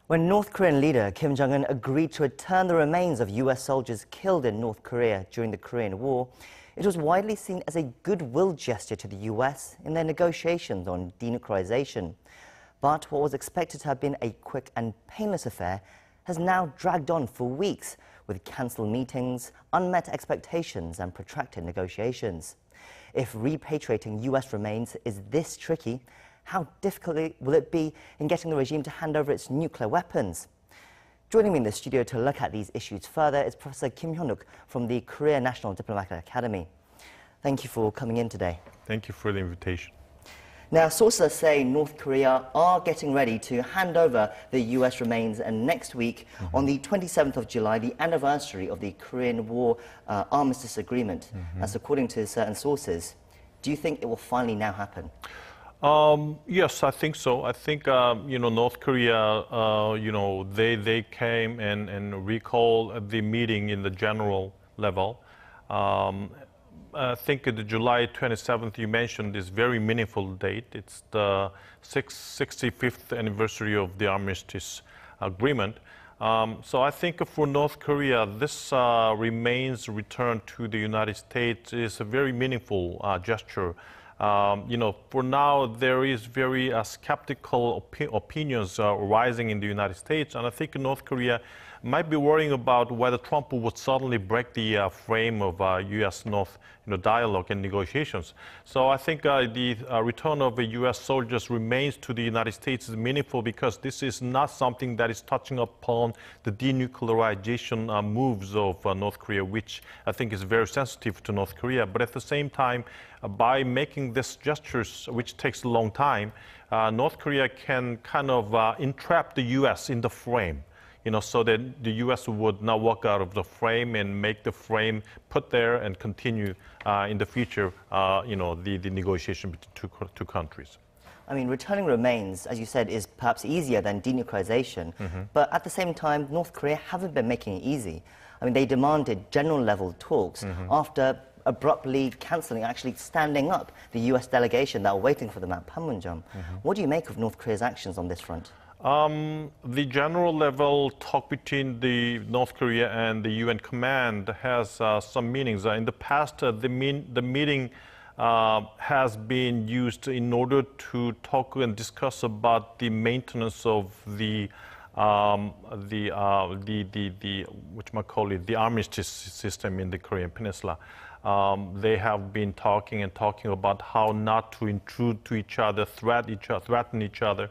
When North Korean leader Kim Jong-un agreed to return the remains of US soldiers killed in North Korea during the Korean War, it was widely seen as a goodwill gesture to the US in their negotiations on denuclearization. But what was expected to have been a quick and painless affair has now dragged on for weeks with cancelled meetings, unmet expectations and protracted negotiations. If repatriating US remains is this tricky, how difficult will it be in getting the regime to hand over its nuclear weapons? Joining me in the studio to look at these issues further is Professor Kim Hyun-wook from the Korea National Diplomatic Academy. Thank you for coming in today. Thank you for the invitation. Now, sources are saying North Korea are getting ready to hand over the US remains, and next week, on the 27th of July, the anniversary of the Korean War armistice agreement. That's according to certain sources. Do you think it will finally now happen? Yes, I think so. I think, North Korea, they came and recalled the meeting in the general level. I think the July 27th you mentioned is very meaningful date. It's the 65th anniversary of the armistice agreement. So I think for North Korea, this remains return to the United States is a very meaningful gesture. For now, there is very skeptical opinions rising in the United States, and I think North Korea might be worrying about whether Trump would suddenly break the frame of U.S.-North dialogue and negotiations. So I think the return of the U.S. soldiers remains to the United States is meaningful because this is not something that is touching upon the denuclearization moves of North Korea, which I think is very sensitive to North Korea. But at the same time, by making these gestures, which takes a long time, North Korea can kind of entrap the U.S. in the frame. So that the U.S. would not walk out of the frame and make the frame put there and continue in the future, the negotiation between two countries. I mean, returning remains, as you said, is perhaps easier than denuclearization. But at the same time, North Korea haven't been making it easy. I mean, they demanded general-level talks after abruptly cancelling, actually standing up the U.S. delegation that were waiting for them at Panmunjom. What do you make of North Korea's actions on this front? The general level talk between the North Korea and the UN command has some meanings. In the past, the meeting has been used in order to talk and discuss about the maintenance of the armistice system in the Korean Peninsula. They have been talking about how not to intrude to each other, threaten each other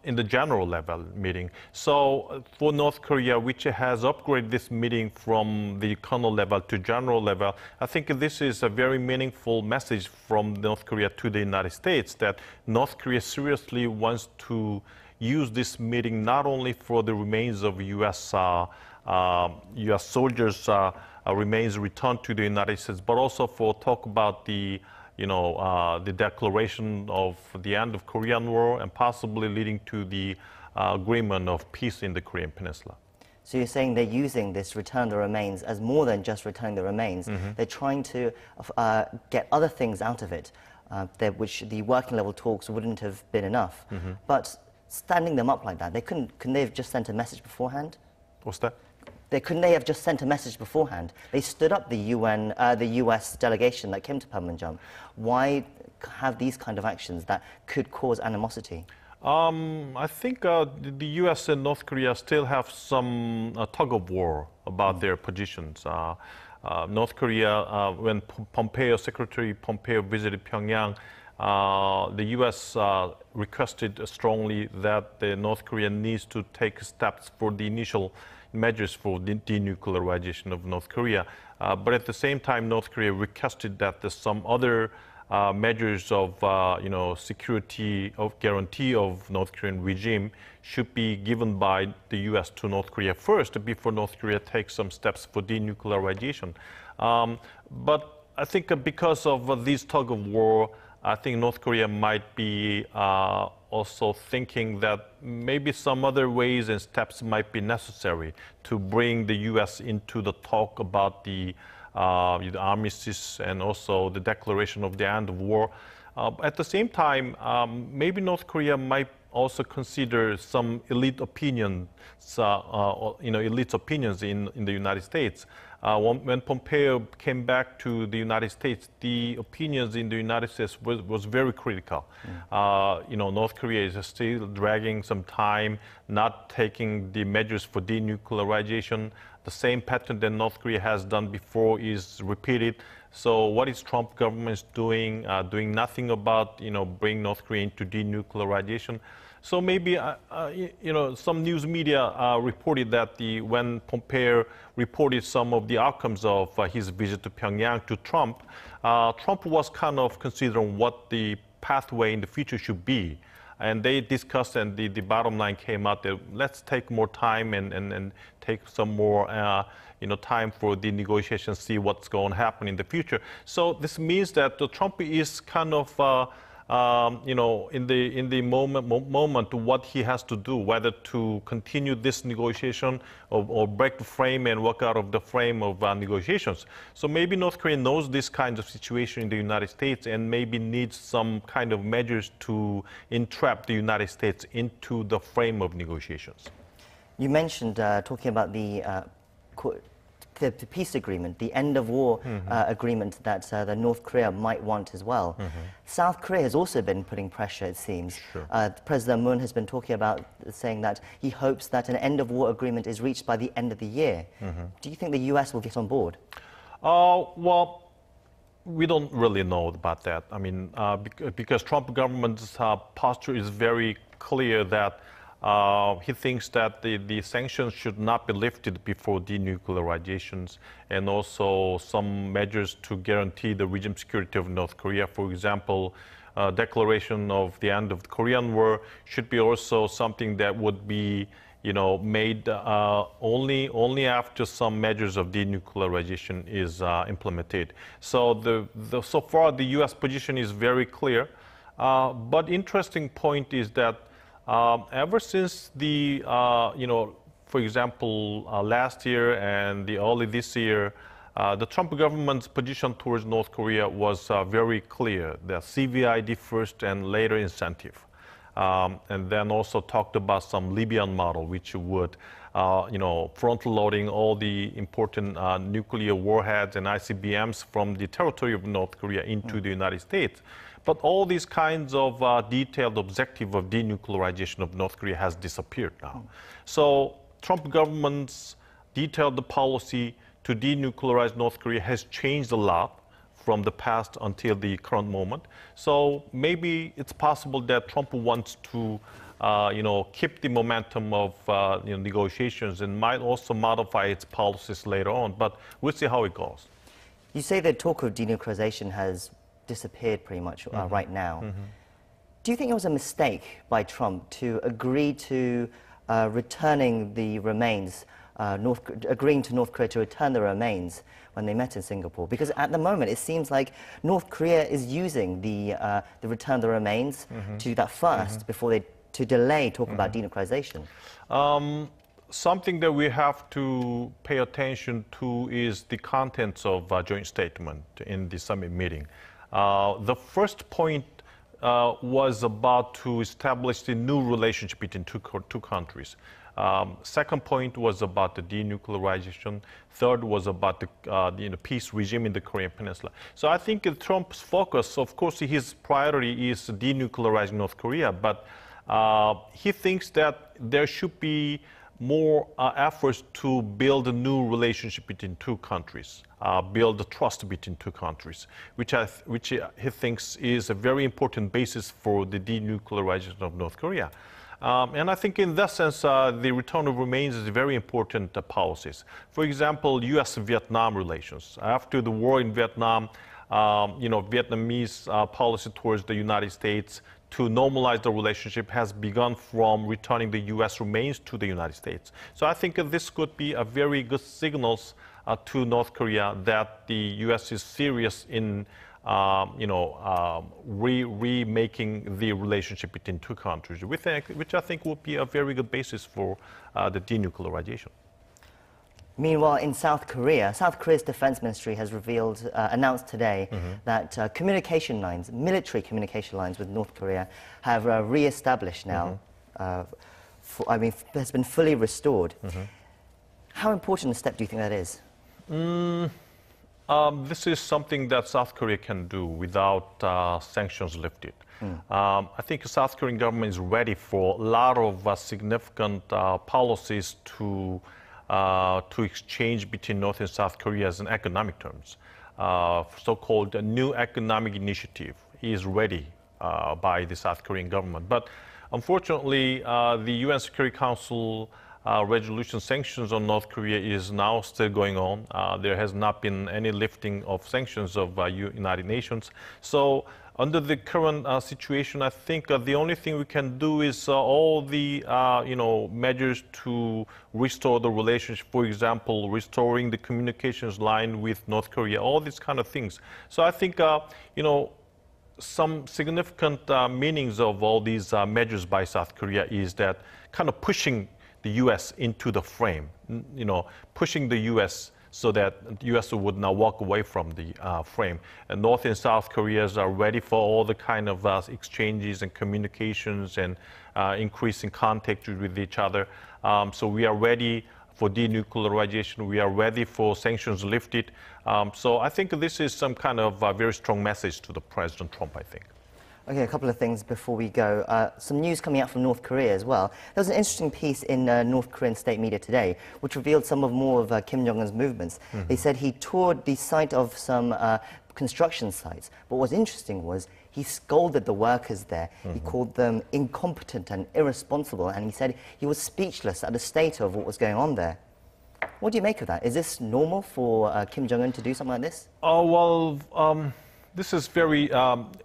in the general level meeting. So for North Korea, which has upgraded this meeting from the colonel level to general level, I think this is a very meaningful message from North Korea to the United States that North Korea seriously wants to use this meeting not only for the remains of U.S. soldiers remains returned to the United States, but also for talk about the declaration of the end of Korean War and possibly leading to the agreement of peace in the Korean Peninsula. So you're saying they're using this return the remains as more than just returning the remains. They're trying to get other things out of it, which the working level talks wouldn't have been enough. But standing them up like that, couldn't they have just sent a message beforehand? What's that? Couldn't they have just sent a message beforehand? They stood up the US delegation that came to Panmunjom. Why have these kind of actions that could cause animosity? I think the US and North Korea still have some tug of war about their positions. North Korea, when Secretary Pompeo visited Pyongyang, the U.S. requested strongly that the North Korea needs to take steps for the initial measures for the denuclearization of North Korea. But at the same time, North Korea requested that some other measures of security of guarantee of North Korean regime should be given by the U.S. to North Korea first before North Korea takes some steps for denuclearization. But I think because of this tug of war, I think North Korea might be also thinking that maybe some other ways and steps might be necessary to bring the U.S. into the talk about the armistice and also the declaration of the end of war. At the same time, maybe North Korea might also consider some elite opinions, elite opinions in the United States. When Pompeo came back to the United States, the opinions in the United States was very critical. North Korea is still dragging some time, not taking the measures for denuclearization. The same pattern that North Korea has done before is repeated. So what is Trump government doing? Doing nothing about, bring North Korea into denuclearization. So maybe, some news media reported that when Pompeo reported some of the outcomes of his visit to Pyongyang to Trump, Trump was kind of considering what the pathway in the future should be. And they discussed, and the bottom line came out that let's take more time and take some more time for the negotiations, see what's going to happen in the future. So this means that Trump is kind of in the moment what he has to do, whether to continue this negotiation or break the frame and walk out of the frame of negotiations. So maybe North Korea knows this kind of situation in the United States and maybe needs some kind of measures to entrap the United States into the frame of negotiations. You mentioned talking about the peace agreement, the end of war agreement that the North Korea might want as well. South Korea has also been putting pressure, it seems. Sure. President Moon has been talking about saying that he hopes that an end of war agreement is reached by the end of the year. Do you think the US will get on board? Well, we don't really know about that. I mean, because Trump government's posture is very clear that he thinks that the sanctions should not be lifted before denuclearizations, and also some measures to guarantee the regime security of North Korea. For example, declaration of the end of the Korean War should be also something that would be made only after some measures of denuclearization is implemented. So so far the U.S. position is very clear. But interesting point is that ever since for example, last year and the early this year, the Trump government's position towards North Korea was very clear. The CVID first and later incentive. And then also talked about some Libyan model, which would, front-loading all the important nuclear warheads and ICBMs from the territory of North Korea into the United States. But all these kinds of detailed objective of denuclearization of North Korea has disappeared now. So Trump government's detailed policy to denuclearize North Korea has changed a lot from the past until the current moment. So maybe it's possible that Trump wants to keep the momentum of negotiations and might also modify its policies later on. But we'll see how it goes. You say the talk of denuclearization has disappeared pretty much right now. Do you think it was a mistake by Trump to agree to returning the remains, agreeing to North Korea to return the remains when they met in Singapore? Because at the moment it seems like North Korea is using the return of the remains to do that first before to delay talking about denuclearization. Something that we have to pay attention to is the contents of a joint statement in the summit meeting. The first point was about to establish the new relationship between two countries. Second point was about the denuclearization. Third was about the peace regime in the Korean Peninsula. So I think Trump's focus, of course, his priority is denuclearizing North Korea, but he thinks that there should be more efforts to build a new relationship between two countries, build the trust between two countries, which he thinks is a very important basis for the denuclearization of North Korea. And I think in that sense, the return of remains is a very important policies. For example, U.S.-Vietnam relations. After the war in Vietnam, Vietnamese policy towards the United States to normalize the relationship has begun from returning the U.S. remains to the United States. So I think this could be a very good signals to North Korea that the U.S. is serious in remaking the relationship between two countries, which I think would be a very good basis for the denuclearization. Meanwhile, in South Korea's defense ministry has announced today that communication lines, military communication lines with North Korea have re-established now. Has been fully restored. How important a step do you think that is? This is something that South Korea can do without sanctions lifted. I think the South Korean government is ready for a lot of significant policies to exchange between North and South Korea in economic terms. So-called new economic initiative is ready by the South Korean government. But unfortunately, the UN Security Council resolution sanctions on North Korea is now still going on. There has not been any lifting of sanctions of United Nations. So under the current situation, I think the only thing we can do is all the measures to restore the relationship. For example, restoring the communications line with North Korea, all these kind of things. So I think some significant meanings of all these measures by South Korea is that kind of pushing the U.S. into the frame, pushing the U.S. so that the U.S. would now walk away from the frame. And North and South Koreas are ready for all the kind of exchanges and communications and increasing contact with each other. So we are ready for denuclearization. We are ready for sanctions lifted. So I think this is some kind of very strong message to the President Trump, I think. Okay, a couple of things before we go. Some news coming out from North Korea as well. There was an interesting piece in North Korean state media today, which revealed more of Kim Jong-un's movements. They said he toured the site of some construction sites. But what's interesting was he scolded the workers there. He called them incompetent and irresponsible, and he said he was speechless at the state of what was going on there. What do you make of that? Is this normal for Kim Jong-un to do something like this? This is very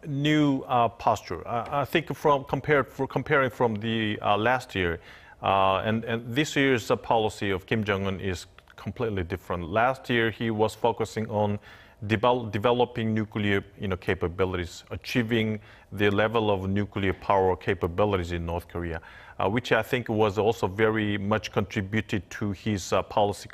new posture. I think comparing from the last year, and this year's policy of Kim Jong-un is completely different. Last year he was focusing on developing nuclear capabilities, achieving the level of nuclear power capabilities in North Korea, which I think was also very much contributed to his policy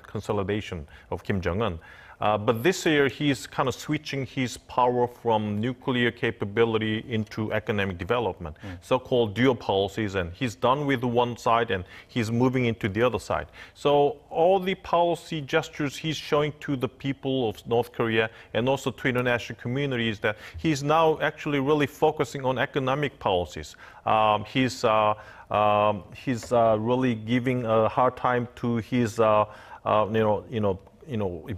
consolidation of Kim Jong-un. But this year, he's kind of switching his power from nuclear capability into economic development, so-called dual policies, and he's done with one side and he's moving into the other side. So all the policy gestures he's showing to the people of North Korea and also to international communities that he's now actually really focusing on economic policies. He's really giving a hard time to his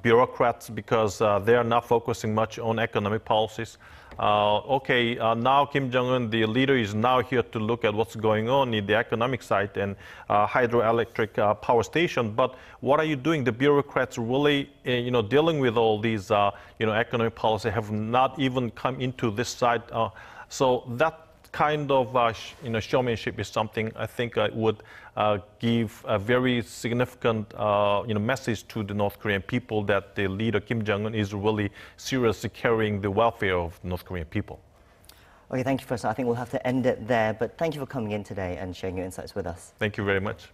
bureaucrats because they are not focusing much on economic policies. Now Kim Jong-un, the leader, is now here to look at what's going on in the economic side and hydroelectric power station. But what are you doing? The bureaucrats really, dealing with all these, economic policy have not even come into this side. So that kind of showmanship is something I think would give a very significant message to the North Korean people that the leader Kim Jong-un is really seriously carrying the welfare of North Korean people. Okay, thank you, Professor. I think we'll have to end it there, but thank you for coming in today and sharing your insights with us. Thank you very much.